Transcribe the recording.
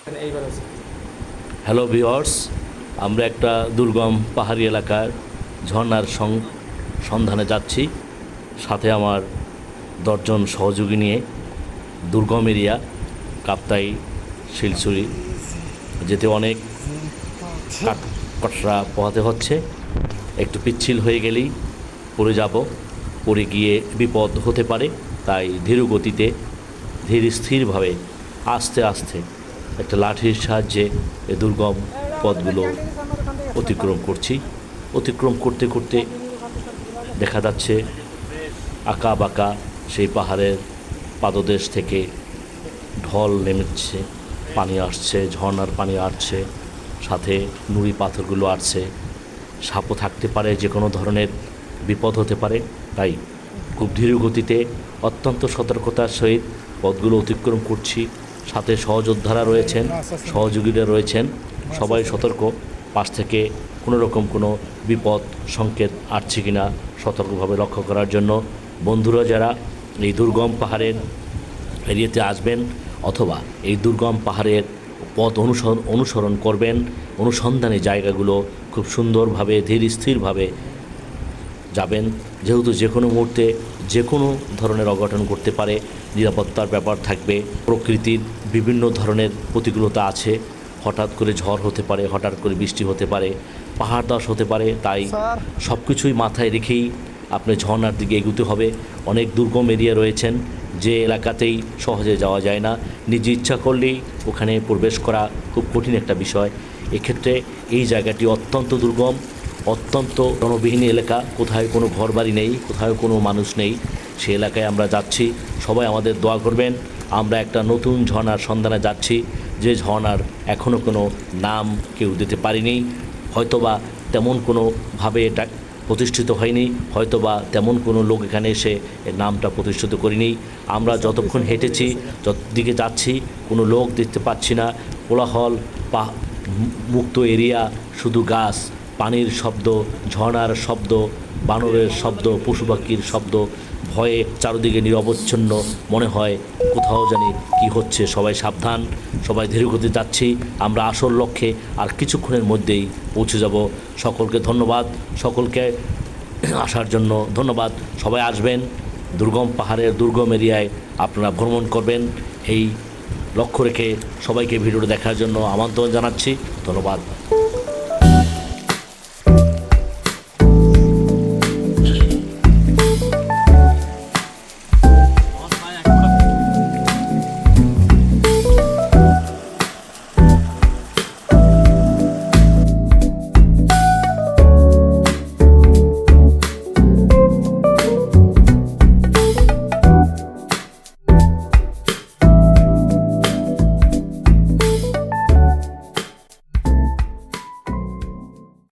এইবার আছে। Hello viewers, আমরা একটা দুর্গম পাহাড়ি এলাকার ঝর্ণার সন্ধানে যাচ্ছি। সাথে আমার 10 জন সহযোগী নিয়ে দুর্গম এরিয়া কাপ্তাই শিলচুরি যেতে অনেক কাঠকটরা পোহাতে হচ্ছে। একটু পিচ্ছিল হয়ে গেলেই পড়ে যাব, পড়ে গিয়ে বিপদ হতে পারে। তাই ধীর গতিতে ধীর স্থিরভাবে আস্তে আস্তে একটা লাঠির সাহায্যে এই দুর্গম পথগুলো অতিক্রম করছি। অতিক্রম করতে করতে দেখা যাচ্ছে আঁকা বাঁকা সেই পাহাড়ের পাদদেশ থেকে ঢল নেমেছে, পানি আসছে, ঝর্নার পানি আসছে, সাথে নুড়ি পাথরগুলো আসছে। সাপও থাকতে পারে, যে কোনো ধরনের বিপদ হতে পারে। তাই খুব ধীর গতিতে অত্যন্ত সতর্কতার সহিত পথগুলো অতিক্রম করছি। সাথে সহযোদ্ধারা রয়েছেন, সহযোগীরা রয়েছেন, সবাই সতর্ক। পাশ থেকে কোনো রকম কোনো বিপদ সংকেত আসছে কিনা সতর্কভাবে লক্ষ্য করার জন্য বন্ধুরা যারা এই দুর্গম পাহাড়ের এরিয়াতে আসবেন অথবা এই দুর্গম পাহাড়ের পথ অনুসরণ করবেন, অনুসন্ধানী জায়গাগুলো খুব সুন্দরভাবে ধীর স্থিরভাবে যাবেন। যেহেতু যে কোনো মুহূর্তে যে কোনো ধরনের অঘটন ঘটতে পারে, নিরাপত্তার ব্যাপার থাকবে। প্রকৃতির বিভিন্ন ধরনের প্রতিকূলতা আছে, হঠাৎ করে ঝড় হতে পারে, হঠাৎ করে বৃষ্টি হতে পারে, পাহাড় ধস হতে পারে। তাই সব কিছুই মাথায় রেখেই আপনি ঝর্নার দিকে এগুতে হবে। অনেক দুর্গম এরিয়া রয়েছেন যে এলাকাতেই সহজে যাওয়া যায় না, নিজে ইচ্ছা করলেই ওখানে প্রবেশ করা খুব কঠিন একটা বিষয়। এক্ষেত্রে এই জায়গাটি অত্যন্ত দুর্গম, অত্যন্ত জনবিহীন এলাকা, কোথায় কোনো ঘরবাড়ি নেই, কোথাও কোনো মানুষ নেই। সে এলাকায় আমরা যাচ্ছি, সবাই আমাদের দোয়া করবেন। আমরা একটা নতুন ঝর্ণার সন্ধানে যাচ্ছি, যে ঝর্ণার এখনও কোনো নাম কেউ দিতে পারিনি। হয়তোবা তেমন কোনোভাবে এটা প্রতিষ্ঠিত হয়নি, হয়তোবা তেমন কোনো লোক এখানে এসে এর নামটা প্রতিষ্ঠিত করিনি। আমরা যতক্ষণ হেঁটেছি, যত দিকে যাচ্ছি, কোনো লোক দেখতে পাচ্ছি না। কোলাহল মুক্ত এরিয়া, শুধু গাছ, পানির শব্দ, ঝর্ণার শব্দ, বানরের শব্দ, পশু পাখির শব্দ, ভয়ে চারদিকে নিরবচ্ছন্ন। মনে হয় কোথাও জানি কি হচ্ছে। সবাই সাবধান, সবাই ধীরগতিতে যাচ্ছি। আমরা আসল লক্ষ্যে আর কিছুক্ষণের মধ্যেই পৌঁছে যাব। সকলকে ধন্যবাদ, সকলকে আসার জন্য ধন্যবাদ। সবাই আসবেন, দুর্গম পাহাড়ের দুর্গম এরিয়ায় আপনারা ভ্রমণ করবেন। এই লক্ষ্য রেখে সবাইকে ভিডিওটা দেখার জন্য আমন্ত্রণ জানাচ্ছি। ধন্যবাদ।